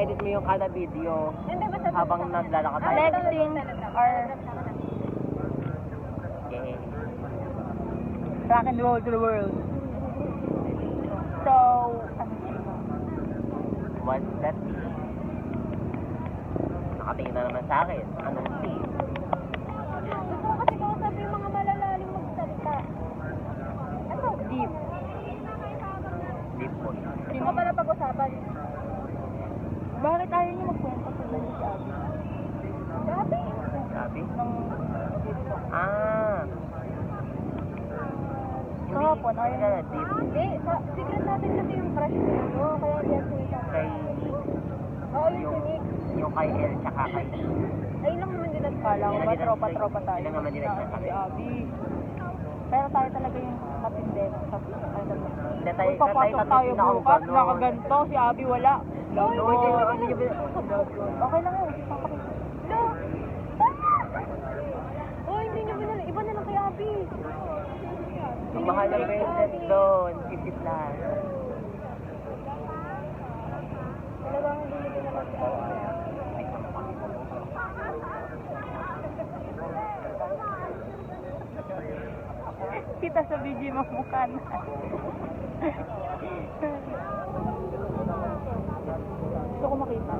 i-edit mo yung kada video Hindi, basta habang naglalakad tayo. Flexing or Okay. rock and roll to the world. So, What's that? Nakatingin na naman sa akin. Anong tea? Gusto ko kasi kausapin yung mga malalalim magsalita. Ano? deep. Deep po. Gusto ko pala pag-usapan. Bakit ayaw niyo magkwento sa dali si Abby? Grabe. Sabi? Nung Ah. kahapon, ayaw Kaya niyo. deep. Hindi, secret natin kasi yung crush niya. Oo, kaya hindi ako sinita. Kay Oo, yung si Nick. yung kay El tsaka kay Ayun lang naman din at Kala ko ba tropa-tropa tayo? Yun ang naman nila Na, sinasabi. si Abby. Pero tayo talaga yung matindi. Hindi tayo Uy, papasok tayo bukas, nakaganto, si Abby wala. No, hindi nyo Okay lang yun, kakapit. No! Oh, hindi niya binala. Iba na lang kay Abby. Yung mahal na bracelet doon, 50 plus. Talagang hindi niya binala si Abby. Kita sa video mo mukha na. Gusto ko makita.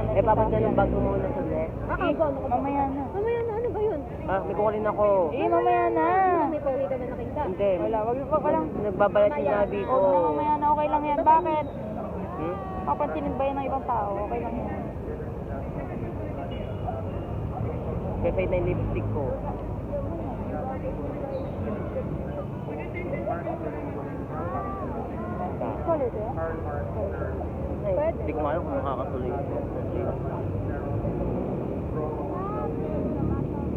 Eh, papunta ng bago muna sa left. Mamaya na. Mamaya na, ano ba yun? Ah, may kukulin ako. Mamaya na. May pauli ka na nakita. Hindi. Wag lang. Nagbabalat yung nabi ko. Huwag na mamaya na, okay lang yan. Bakit? Hmm? Papansinin ba yan ng ibang tao? Okay lang yan. Kaya fade na yung lipstick ko. Color to yan? Ay, hindi ko alam kung makakatuloy ito.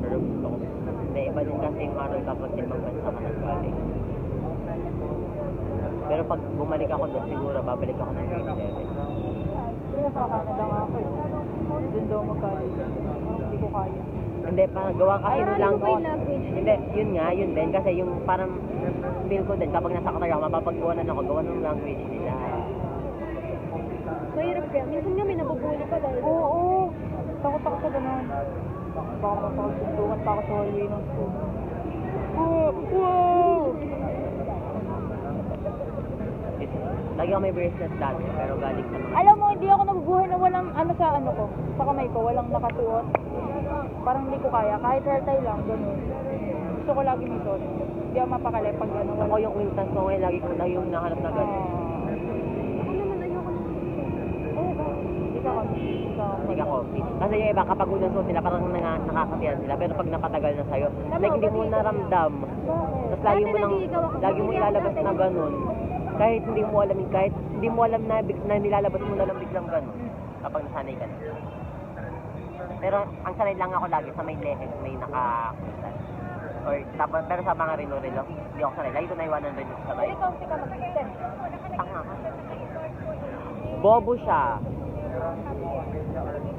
Pero gusto ko. Hindi, iba din kasi yung araw kapag ibang bansa ka naggaling. Pero pag bumalik ako doon, siguro babalik ako ng grade 7. Pero sa Canada nga ako. Doon daw mag-college. Hindi ko kaya. Hindi, parang gawa kasi ng language. language. Hindi, yun nga, yun din. Kasi yung parang feel ko din, kapag nasa Qatar ako, mapapaggawanan ako, gawa ng language nila. Mahirap kaya. Minsan nga may nabubuli pa dahil. Oo. Takot ako sa ganun. Baka mapagsundukan pa ako sa hallway ng school. Wow! Lagi ako may bracelet dati, pero galing sa mga... Alam mo, hindi ako nabubuhay na walang ano sa ano ko. Sa kamay ko, walang nakasuot. Parang hindi ko kaya. Kahit hair tie lang, ganun. Gusto ko lagi may suot. Hindi ako mapakali pag gano'n. Ako yung quintas ko ngayon, lagi ko na yung nahanap na gano'n. Ako naman ayoko na. Oo ba? Hindi ka kami. Hindi ka coffee. Kasi yung iba, kapag unang suot sila, parang nakakatiyan sila. Pero pag napatagal na sa'yo, like hindi mo naramdam. Tapos lagi mo ilalabas na gano'n. Kahit hindi mo alam na nilalabas mo na lang biglang gano'n. Kapag nasanay ka na. Pero ang sanay lang ako lagi sa may lehes, may nakakutan. Or tapos pero sa mga relo-relo, hindi ako sanay. Lagi ko naiwanan rin sa sabay. Ikaw si ka mag-system. Tanga ka. Bobo siya.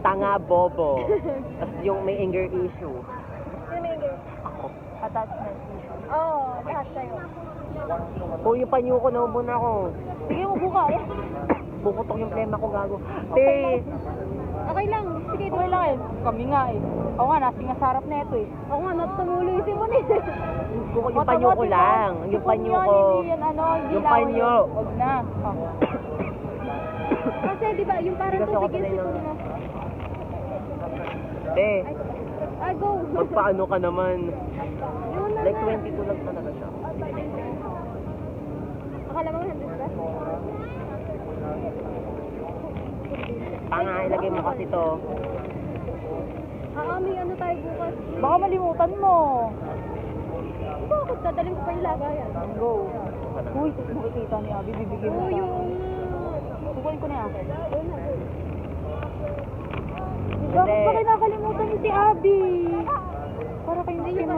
Tanga bobo. Tapos yung may anger issue. Sino may engage? Ako. Attachment issue. Oo, lahat sa'yo. Oh, yung panyo ko, naubon ako. Sige, upo ka. Puputok yung plema ko, gago. Te! Okay lang. Sige, Okay lang eh. Kami nga eh. Oo nga, nasi nga sarap na ito eh. ako nga, natumuloy si mo eh. Yung panyo ko lang. Yung panyo ko. Hindi yan ano, hindi Yung lawan panyo. yun. Huwag na. Oh. Kasi di ba, yung parang Hindi kasi ako tubig yung sanay sipon ng- mo. Te, Ay, go. magpaano ka naman. Yun na Like nga. 22 lang talaga siya. Akala mo 100 ba? Tanga, ilagay mo kasi to. May ano tayo bukas. Baka malimutan mo. Bakit? Dadalhin ko pa yung lagayan. Go. Uy, nakikita ni Abby, bibigyan mo Oo, sa yung... akin. Sukuin ko na yan. Yun na. Bakit ba kinakalimutan niyo si Abby? Para kayong sina.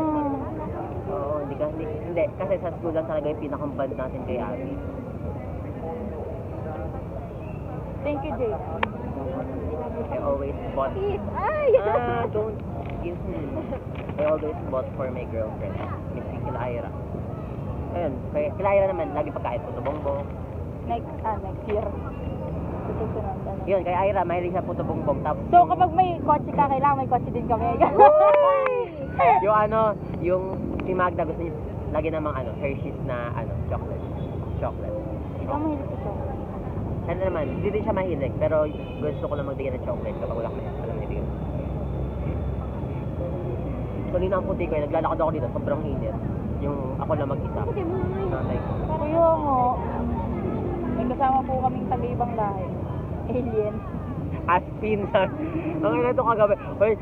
Oo, hindi. Kasi sa school lang talaga yung pinakamband natin kay Abby. Thank you, Jay. I always bought... Ay! Don't kiss me. I always bought for my girlfriend, Miss Kila Ira. Ayun, kila Ira naman, lagi pagkain ko sa bongbong. Next year. susunod. Ano. Yun, kay Ira, mahilig siya puto bongbong. Tapos So, kapag may kotse ka, kailangan may kotse din kami. yung yung si Magda gusto niya lagyan namang Hershey's na chocolate. Chocolate. Ikaw mahilig sa chocolate. Ano naman, hindi din siya mahilig, pero gusto ko lang magbigay ng chocolate kapag wala kami. Alam niyo yun. Kanina ang puti ko, naglalakad ako dito, sobrang init. Yung ako lang mag-isa. Puti mo nga yun. Nanay ko. Kuya mo, may kasama po kaming taga-ibang lahi. Alien. Aspin na. Ang ina to kagabi. Hoy,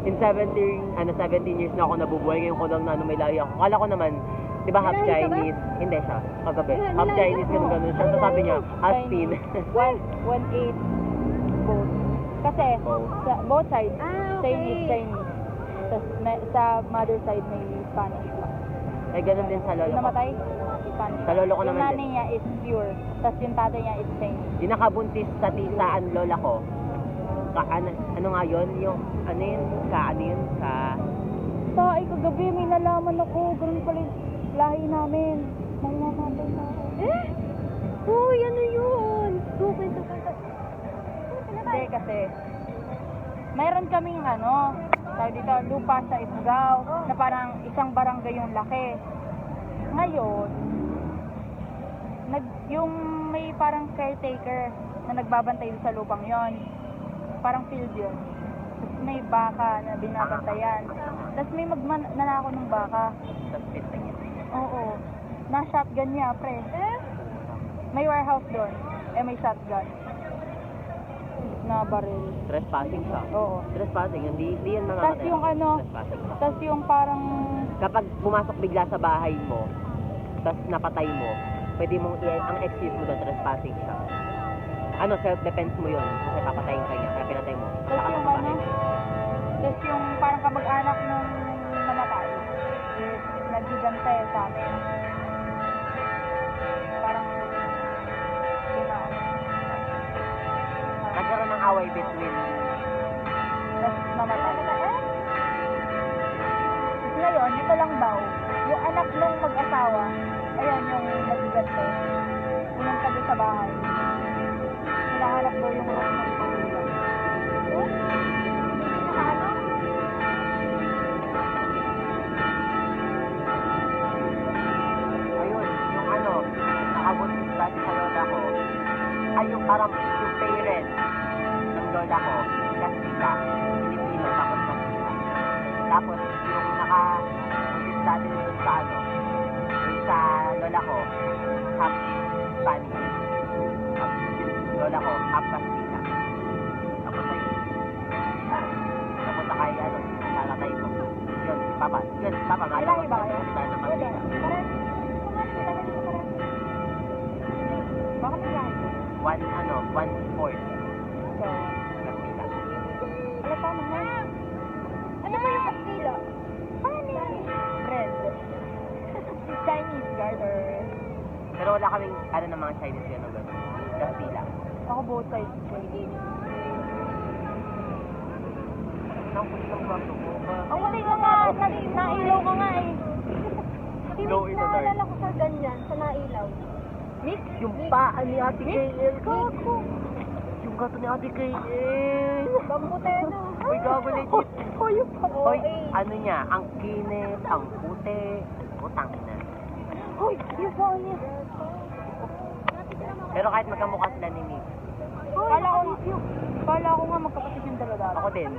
in 17 years na ako nabubuhay. Ngayon ko lang na may lahi ako. Kala ko naman, di ba half May lahi ka ba? Chinese? Hindi siya. Kagabi. May Half lahi ka Chinese, ba? ganun siya. So sabi niya, Aspin. 1-8 both. Kasi, Both. sa both sides, Ah, okay. Chinese. Tapos sa mother side may Spanish pa. Eh, ganun din sa lolo Yung ko. namatay, Spanish. Sa lolo ko yung naman nanay niya is pure. Tapos yung tatay niya is Chinese. Yung nakabuntis sa tisaan lola ko. Ano nga yun? Yung, ano yun? Ka... So, ay kagabi may nalaman ako. Ganun pala yung lahi namin. Mamamatay na ako. Uy, ano yun? Super. Hindi kasi, mayroon kaming tawag dito, lupa sa Isgao, na parang isang barangay yung laki. Ngayon, yung may parang caretaker na nagbabantay sa lupang yon, parang field yun. Tapos may baka na binabantayan. Tapos may nanako ng baka. Tapos pista niya. Oo. Na-shotgun niya, pre. May warehouse doon. May shotgun. Na baril. Trespassing siya. Oo. Trespassing, hindi yan mga Tapos yung Trespassing. tapos yung parang, Kapag pumasok bigla sa bahay mo, tapos napatay mo, pwede mong ang excuse mo doon, trespassing siya. Self-defense mo yun. Kasi papatayin ka niya, kaya pinatay mo. tapos Saka yung sa bahay. tapos yung parang kamag-anak nung namatay is naghigante sa amin. Parang, Nagkaroon ng away between tapos namatay. Ngayon, dito lang daw, yung anak nung mag-asawa, ayun yung naghigante. Pumunta doon sa bahay. Hinahanap daw yung rock ng pamilya. ayun, yung nakabuntis dati sa lola ko, ay yung parang yung parent ng lola ko, Kastila, Pilipino, tapos Kastila. Tapos yung nakabuntis dati dun sa yung sa lola ko, half Spanish. Half, yung lola ko, half Kastila. Tapos ay, napunta kay sa tatay ko. Yun, papa, May lahi ba kayo? Kita ng Pwede. Kastila. Baka may lahi. 1/4 So, Kastila. alata naman. Ano ba yung Kastila? Red. Chinese garter. Pero wala kaming, ng mga Chinese yun, gano'n. Kastila. Ako both sides. Ang pulis ng baso ko ba? Ang wala ka nga, nailaw ka nga eh. Low in the dark. Naalala ko sa ganyan, sa nailaw. Mix? Yung paa ni Ate KL. Gago. Yung gato ni Ate KL. Bambuteno. Uy, gago legit. Hoy, yung pa. Hoy, ano niya, ang kinis, ang puti. Putang ina. Hoy, yung pa niya. Pero kahit magkamukha sila ni Nick. Kala ko nga magkapatid yung dalawa. Ako din.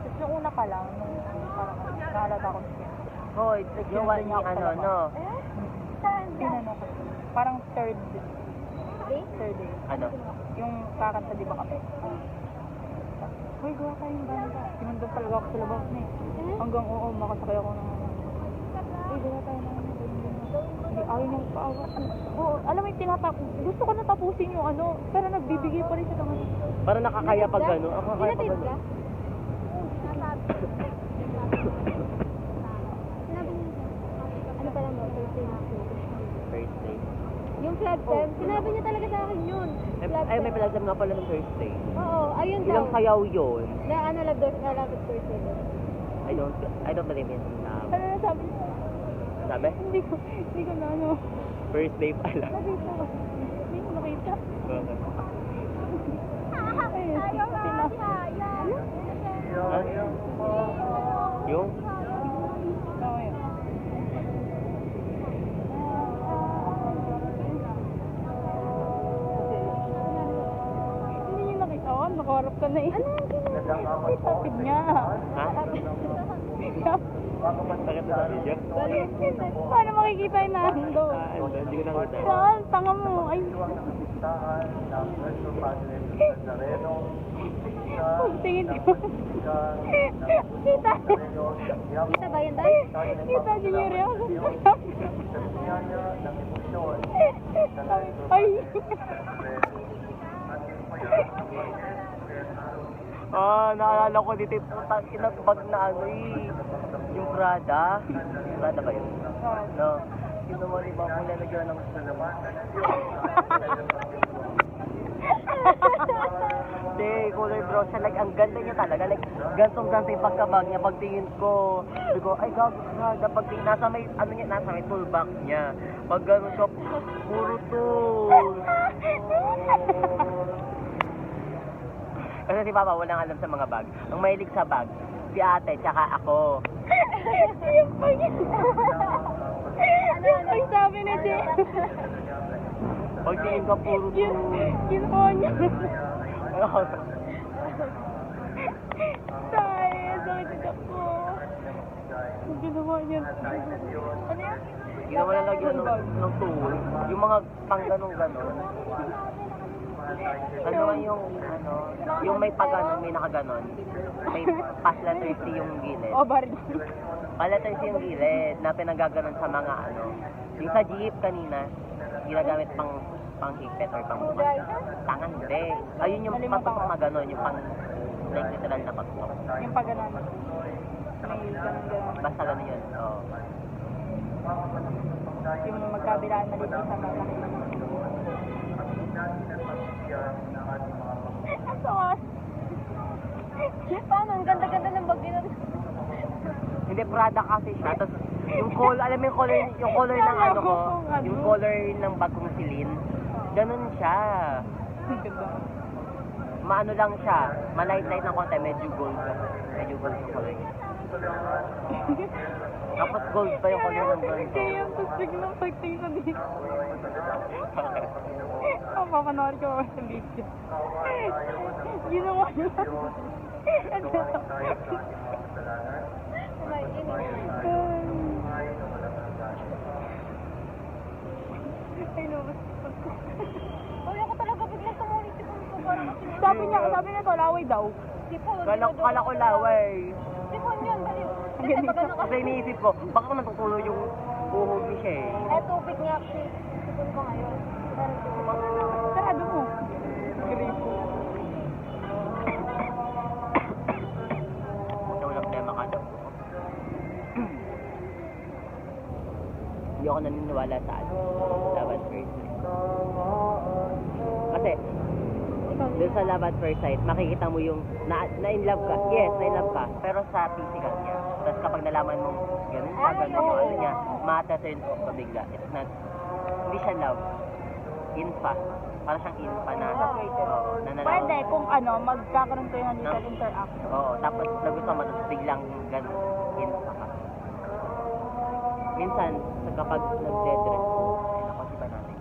Tapos yung una pa lang, nung parang nahalata ko siya. Hoy, yung one ni Saan? Tinanong ko. Parang third Okay? day. Ano? Yung kakanta di ba kami? Hoy, gawa tayong banda. Sinundog talaga ako sa labas na eh. Hanggang makasakay ako ng Hoy, gawa tayo ng Hindi, ayaw niyang paawa. Alam mo yung tinatapos. Gusto ko na tapusin yung pero nagbibigay pa rin siya ng Para nakakaya pag gano'n. Ako kaya pag Pinatid ka? gano'n. Sinabi niya. Ano pala mo? Thursday na ako. First day. Yung flag time, sinabi niya talaga sa akin yun. Flag Ay, may time. palagam nga pala ng first day. Oo, ayun daw. Ilang sayaw yun? Na love at Thursday daw. I don't believe in Ano na sabi niya? Sabi madami? Hindi ko na ano. First day pa lang. Nakita ko. Hindi ko nakita. Okay. Ay, sila. Ha? Yung? Oo, yun. Hindi niyo nakita. Oh, nakaharap ka na eh. Tapid nga. Ha? Sakit na sa video? Paano makikita yung nando? Hindi ko nakita. Saan? Tanga mo. Ay. Tingin ko. Kita. Kita ba yan, Day? Kita, Junior yun. Ay. Naalala ko dito yung bag na ano eh. Yung Prada. Prada ba yun? No. Yun naman iba kung lalagyan ng Hindi, color brown siya. Like, ang ganda niya talaga. Like, gantong-gantong yung pagkabag niya. Pagtingin ko, sabi ko, ay, gago Prada. Pagtingin, nasa may tool bag niya. Pag gano'n siya, puro tools. Kasi si Papa walang alam sa mga bag. Ang mahilig sa bag, si ate, tsaka ako. Yung pag Ay, sabi na Jen. Pagtingin ko, puro tools. Ginawa niya. Tay, sakit ako. Ginawa niya. Ano yan? Ginawa na lagyan ng tool. Yung mga pang ganon-ganon. Ano yung may paganon, may nakaganon. May letter C yung gilid. Oh, baril. Letter C yung gilid na pinagaganon sa mga yung sa jeep kanina, ginagamit pang higpit or pang bukas. Tanga hindi. Ayun yung pagpapang maganon, yung pang like literal na pagpapang. Yung pag ganon. May ganon. Basta gano'n yun. Oo. Yung magkabilaan na dito sa malaki. Paano? Ang ganda-ganda ng bag nila. Hindi, Prada kasi siya. Tapos, yung color, alam mo yung color ng ano ko, yung color ng bag kong silin, ganun siya. Maano lang siya, malight-light ng konti, medyo gold yung color niya. Tapos gold pa yung color ng gold. Kaya yung tusig ng pagtingin ko dito. Ang papanood ko sa video. Ginawa niya. May Ay, no. Uy, ako talaga biglang tumulit ko parang kasi Sabi niya to, laway daw. sipon. Kala ko laway. Sipon yun, dali. Kasi pag ano Kasi iniisip ko, baka natutulo yung uhog ni siya eh. tubig nga kasi sipon ko ngayon. Sarado mo. Gripo. Walang problema ka daw. Hindi ako naniniwala sa love at first sight. Kasi, doon sa love at first sight, makikita mo yung na-in love ka. Yes, na-in love ka. Pero sa physical niya. Tapos kapag nalaman mo, ganun pa, ganun yung ano niya, mata-turn off ka bigla. It's not, hindi siya love. Infa. Para siyang infa na, na nalaman. Pwede kung ano, magkakaroon kayo ng little interaction. Oo, tapos nagustuhan mo, tapos biglang ganun, infa ka. Minsan, kapag nag-dress, ay naku, di ba natin?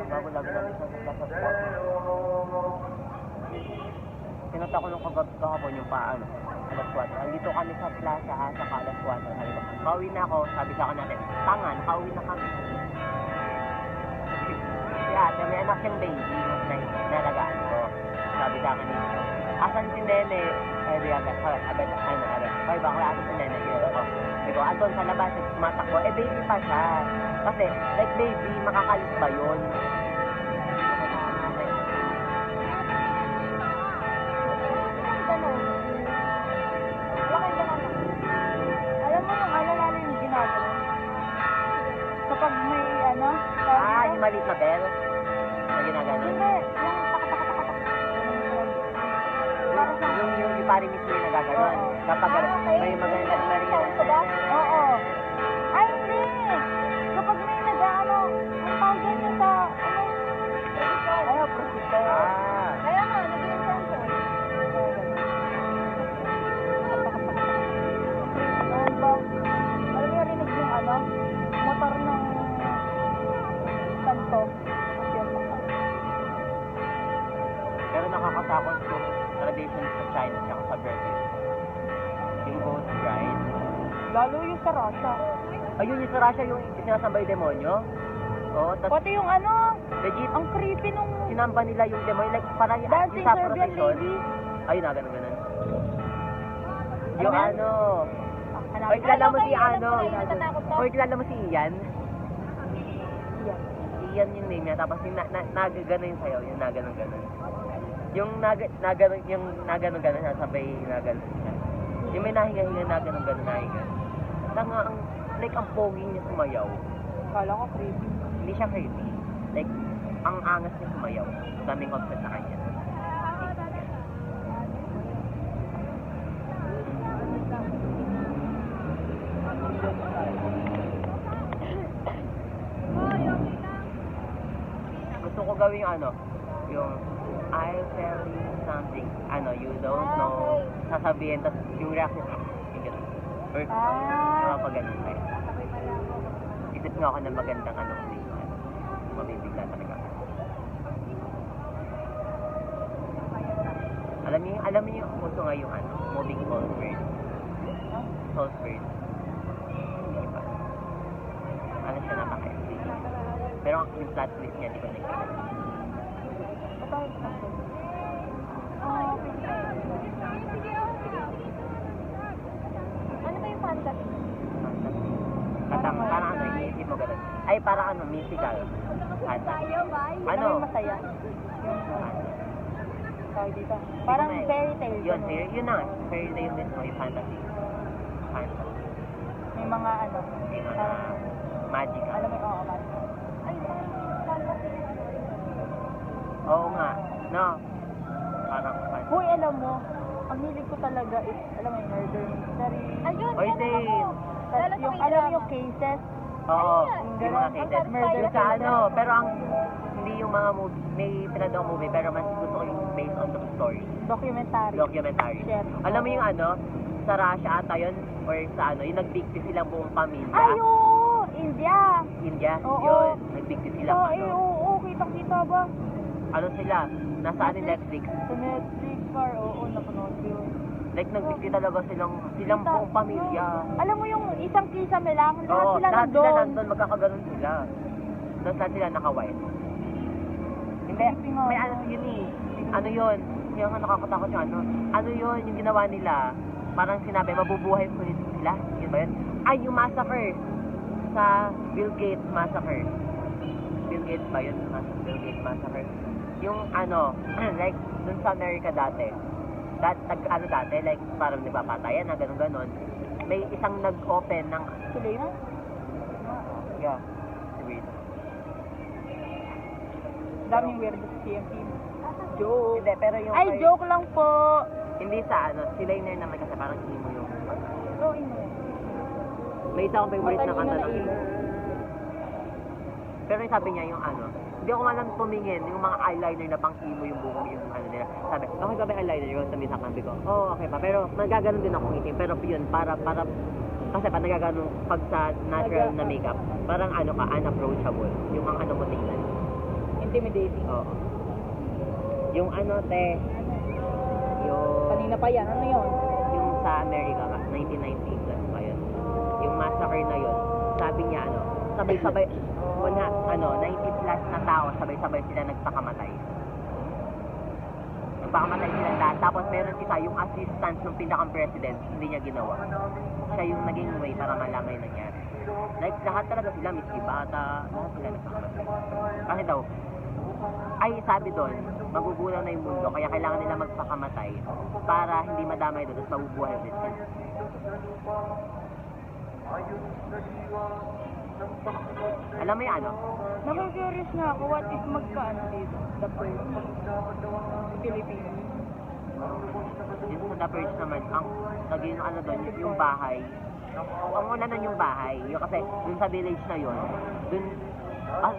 Bago lagi natin sa spot. Pinunta ko nung kahapon yung paano, alas 4. Andito kami sa plaza sa alas 4. Sabi ko, pauwi na ako. Sabi sa akin natin, tanga, nakauwi na kami. Si ate, may anak siyang baby na nalagaan ko. Sabi sa akin, asan si Nene? Ay, di agad. Ay, bakla asan si Nene? Yun ako. Sabi ko, andun sa labas, tumatakbo. Eh, baby pa siya. Kasi, like baby, makakalit ba yun? Alam mo yung ano namin yung ginagawa? Kapag may ano, Yung maliit na bell? Na ginaganon? Hindi, yung Yung pari mismo yung nagaganon. Kapag Lalo yung sa Russia. Ayun yung sa Russia, yung sinasambay demonyo. Oo, tapos Pati yung ano, legit, ang creepy nung sinamba nila yung demonyo. Like, parang yung dancing sa Serbian procession. lady. Ayun na, ganun. Ano Yung yan? ano, Hanapin Oy, kilala mo si Alam ko, ano? alam ko, natatakot ka. Oy, kilala mo si Ian? Yan. Ian yung name niya, tapos yung nagagano yung sayaw, yung naganon-ganon. Yung naganon-ganon siya, sabay naganon siya. Yung may nahinga-hinga naganon-ganon nahinga. Tanga, like, ang pogi niya sumayaw. Kala ko creepy. Hindi siya creepy. Like, ang angas niya sumayaw. Daming obsessed sa kanya. Gusto ko gawin yung ano, yung I tell you something, ano, you don't know, sasabihin, tapos yung reaction, yung gano'n. Or, pag ganun tayo. Isip nga ako ng magandang anong name, mabibigla talaga. Alam niyo yung uso nga yung ano, moving Salzburg. Salzburg. Hindi ba? Ano siya, napaka-FD. Pero yung plot twist niya, di ko nakikita. Ano ba yung fantasy? Parang ano, iisip mo ganun. Ay, parang ano, musical. Fantasy. Ano? Yung masaya. Yung tawag dito. Parang fairy tale. Yun, ganun. yun na. Fairy tale mismo, yung fantasy. Fantasy. May mga ano. May mga parang, magical. alam mo, oo, magic. Ay, parang fantasy. Oo nga. No. Parang fantasy. Hoy, alam mo, ang hilig ko talaga is, alam mo, yung murder mystery. Ayun, Oy, ganun Zane. ako. Tapos Lalo sa yung, may alam mo drama. yung cases. Oo. Ano yan? Yung mga Ang cases. murder Yung sa cases. ano, pero ang hindi yung mga movie, may pinadong movie, pero mas gusto ko yung based on the story. Documentary. Documentary. Shit. Alam mo yung ano, sa Russia ata yun, or sa ano, yung nagbigti silang buong pamilya. Ay, oo! India! India, Oo. yun. Nagbigti silang Oo, ano. oo, kitang-kita ba? Ano sila? Nasa ano yung Netflix. Sa Netflix, par, oo, napanood ko yun. Like, nagbigti talaga silang buong pamilya. Alam mo yung isang kisame lang, lahat Oo, sila lahat sila nandun. nandun, magkakaganon sila. Tapos lahat sila naka-white. Hindi, Creepy nga. may ano yun eh. Ano yun? Kaya nga nakakatakot yung ano. Ano yun, yung ginawa nila, parang sinabi, mabubuhay ulit sila. Yun ba yun? Ay, yung massacre sa Bill Gates massacre. Bill Gates ba yun? Bill Gates massacre. Yung ano, like, dun sa Amerika dati, dati, like, parang nagpapatayan na gano'n-gano'n. May isang nag-open ng, Sila yun? yeah, wait. Daming weird sa CMT. Joke. Hindi, pero yung, Ay, joke lang po. hindi sa ano, si Liner naman kasi parang emo yung, So, ino. may isa akong favorite na kanta ng Matalino emo. Pero yung sabi niya yung ano, hindi ako malang tumingin, yung mga eyeliner na pang emo yung buhok yung ano nila. Sabi, okay ba may eyeliner yun? Sabi sa sabi ko, oh, okay pa. Pero nagaganon din akong itim. Pero yun, para, kasi pa nagaganon, pag sa natural na makeup, parang ano ka, unapproachable. Yung ang ano mo tingnan. Intimidating. Oo. Yung ano, te, yung, Kanina pa yan. Ano yun? yung sa America, 1990 plus pa yun. Yung massacre na yun, sabi niya ano, sabay-sabay, wala, ano, 90 plus na tao, sabay-sabay sila nagpakamatay. Nagpakamatay sila lahat. Tapos meron isa, yung assistant ng pinakang president, hindi niya ginawa. Siya yung naging way para malaman yung nangyari. Like, lahat talaga sila, Miss Bata, lahat sila nagpakamatay. Kasi daw, ay sabi doon, magugulang na yung mundo, kaya kailangan nila magpakamatay para hindi madamay doon, tapos mabubuhay ulit sila. Alam mo yung ano? Nakaka-curious na ako, what if magkaano dito? The Purge. Philippines. Yung sa The Purge naman, ang naging ano doon, yung bahay. Ang una nun yung bahay. Yung kasi, dun sa village na yun,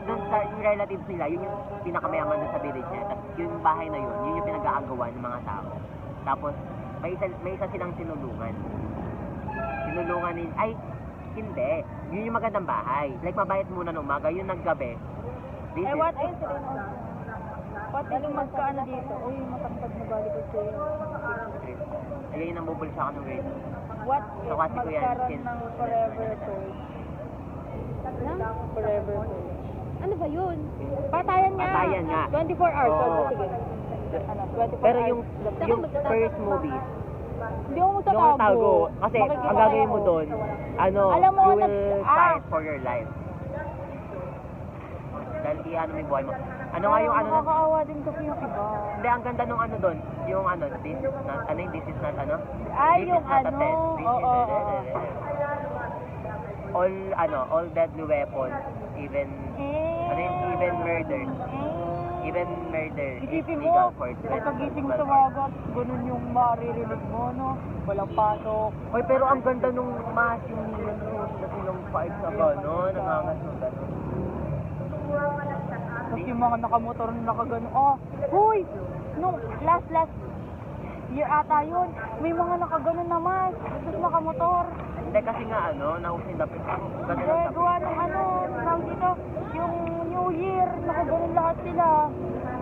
dun sa yung relatives nila, yun yung pinakamayaman dun sa village niya. Tapos yung bahay na yun, yun yung pinag-aagawan ng mga tao. Tapos, may isa silang sinulungan. Sinulungan nila, ay, hindi. Yun yung magandang bahay. Like, mabayat muna ng umaga, yun naggabi. This Eh, is- what if magkaano dito? Uy, matangkad na balik ko sa'yo. Ayun yung nambubul sa akin ng grade. What if So, kasi ko yan, magkaroon since- ng forever purge? Forever purge. Ano ba yun? Patayan nga. Patayan nga. 24 hours. Oo. So, sige. Ano, 24 Pero hours. yung first movie, Hindi ako yung magtatago. tago, kasi Makikita ang gagawin kayo. mo doon, ano, Alam mo, you will nag- fight for your life. Dahil ano may buhay mo. Ano nga yung ano na, Nakakaawa din kasi yung iba. hindi, ang ganda nung ano doon, yung ano, this is not, ano yung this is not, ano? Ay, This yung is not a ano, test. This is oo, all deadly weapons, even, ano yun, even murder. Even murder is Isipin legal mo, for pagkagising sa umaga, ganun yung maririnig mo, no? Walang pasok. Hoy, pero ang ganda nung mas yung neon rose na silang fight sa gano'n, nangangas ng gano'n. Tapos yung mga nakamotor na nakagano, oh, huy! Nung last year ata yun, may mga nakagano na mas, tapos nakamotor. Hindi kasi nga ano, nausin na gano'n Hindi, lang gawa ng ano, tawag dito, yung New Year, nakaganon lahat sila.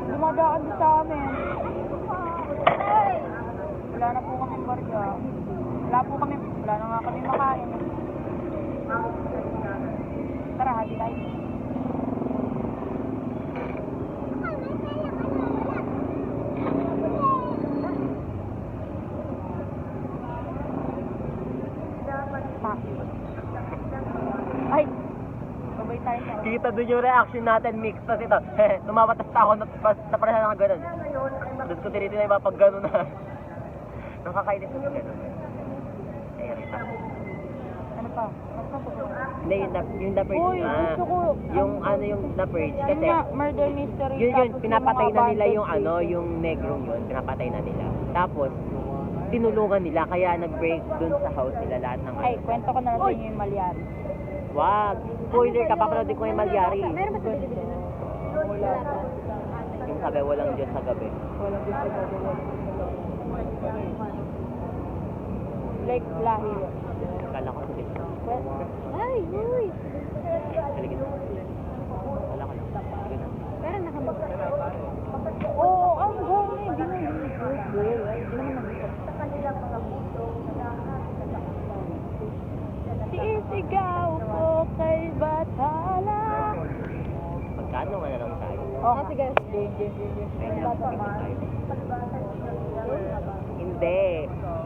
Dumadaan din sa amin. Wala na po kami barya. Wala na nga kami makain. Tara, hati tayo. Ay! Babay tayo sa Kita doon yung reaction natin, mix. Tapos ito, tumawatas ako na pareha na gano'n. Doon ko tinitin na iba pag gano'n na. Nakakainis na gano'n. Ay, rita. Ano pa? Ano pa po? Hindi, yung The Purge Uy, nga. gusto ko. Yung ano yung The Purge. Yun Kasi, nga, murder mystery. yun, tapos pinapatay yung na mga nila yung abandoned ano, places. yung negrong yun, pinapatay na nila. Tapos, tinulungan nila, kaya nag-break dun sa house nila lahat ng Ay, ano. kwento ko na lang sa inyo yung Malyari. Wag! Spoiler ka, papanood ko yung Malyari. Meron ba sa Bilibili? Wala pa. Yung sabi, walang Diyos sa gabi. Walang gusto ko. Like, lahi. Kala ko sa Diyos. Ay, uy. Kaligid. Wala ko lang. Sige na. Pero nakamag. Oo, ang gawin. Hindi na yung girl. Hindi naman Sisigaw ko kay Bathala. Magkano nga na lang tayo? Ah, sige. Ayun lang, pagkita tayo. Hindi.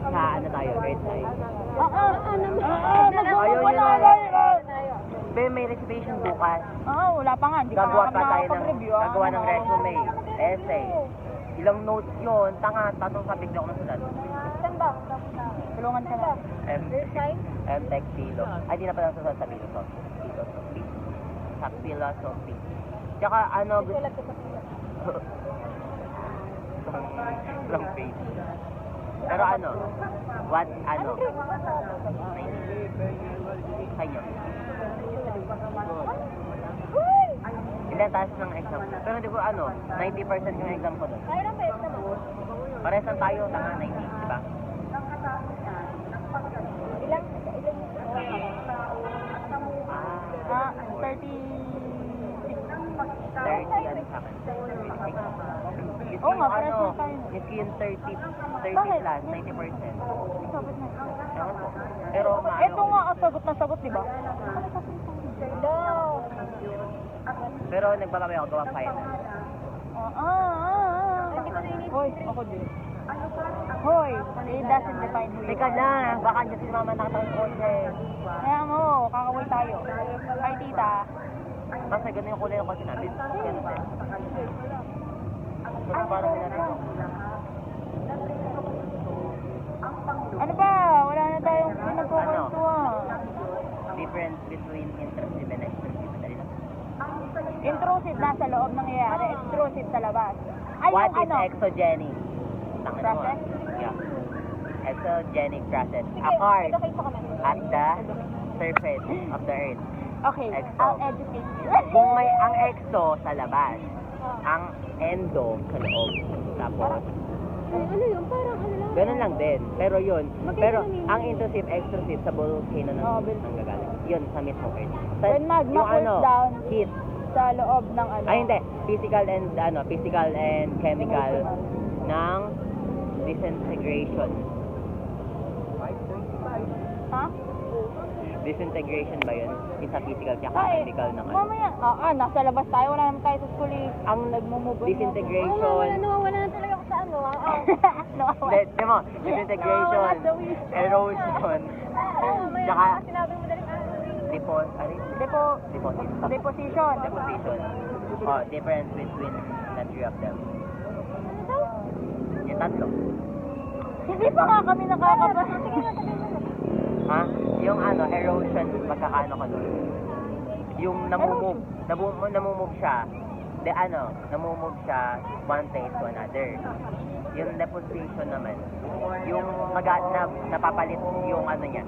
Sa ano tayo, Earth tayo. Be, may reservation bukas. Wala pa nga. Hindi pa Gagawa nga pa kami tayo ng, nakapag-review. gagawa ng resume, essay. Ilang notes yun, tanga, tatong sa bigla ko na sulat. Saan ba? Tulungan ka na. M-Tech Philo. Ay, di na pala sulat sa philosophy. Sa philosophy. Tsaka ano, Sulat ko sa long page. Pero ano, what, ano, sa inyo. Ilan taas ng exam? Pero hindi ko ano, 90% yung exam ko doon. Kaya lang ba exam ako? Parehas lang tayo, tanga 90, di ba? Ilang? 36. 30 ano sa akin. 36. Oo nga, Yung parehas ano, lang tayo. yung yung 30 Bakit? plus, 90%. Sagot na. Ewan ko. Pero maano Ito nga ang sagot na sagot, di ba? Hello. Pero nagbabawi ako gawa final. Hindi ko na inip. Hoy, ako din. Hoy, it doesn't define who you Teka are. na, baka dyan si mama nakatawag ko Kaya mo, kakaway tayo. Ay, tita. Basta ganun yung kulay ng kotse namin. Ganun din. So, parang ginagawa. Ano ba? Wala na tayong pinagkukwentuhan. Difference between intrusive and extrusive. Dali lang. Intrusive nasa loob nangyayari, extrusive sa labas. Ay, What yung is ano? exogenic? Tangin mo. Process? Yeah. Exogenic process. Sige, A car ito kayo sa kami. at the surface of the earth. Okay, Exo. I'll educate you. Kung may ang exo sa labas, ang endo sa loob. Tapos, Ay, ano yun? Parang ano lang. ganun lang din. Pero yun, Magkaiba pero ng meaning. ang intrusive, extrusive sa volcano ng Oh, nanggagaling. Yun, sa mismong earth. Sa, When magma yung cools ano, down, heat. sa loob ng ano. Ay, hindi. Physical and chemical ng disintegration. Disintegration ba yun? Yung sa physical tsaka Ay, chemical ng ano. mamaya, nasa labas tayo, wala naman tayo sa school eh. Ang nagmumove on. disintegration, Nawawala na talaga ako sa ano, di mo, disintegration, erosion, tsaka sinabi mo daling deposit. Deposition. Deposition. Oh, difference between the three of them. Yung tatlo. Hindi pa nga kami nakakaba. Ha? Yung ano, erosion, magkakaano ka nun? Yung namumove siya, namumove siya one place to another. Yung deposition naman, yung napapalit yung ano niya,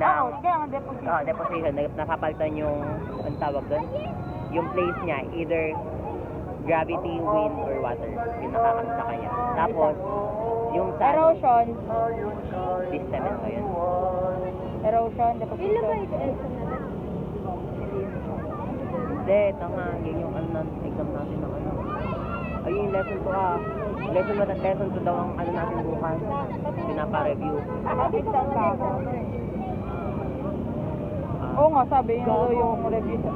Oo, kaya ang deposition. deposition, napapalitan yung, ang tawag doon? Yung place niya, either gravity, wind, or water. Yung nakakano sa kanya. Tapos, yung sa Erosion. system, ito yun. Erosion, Ilan ba deposition. ito exam natin? Hindi, tama. Yun yung ano, exam natin ng ano. Ay, yung lesson 2 Lesson 2 daw ang ano natin bukas. Pinapa-review. Bakit saan ka? Oo nga, sabi yun daw yung review sa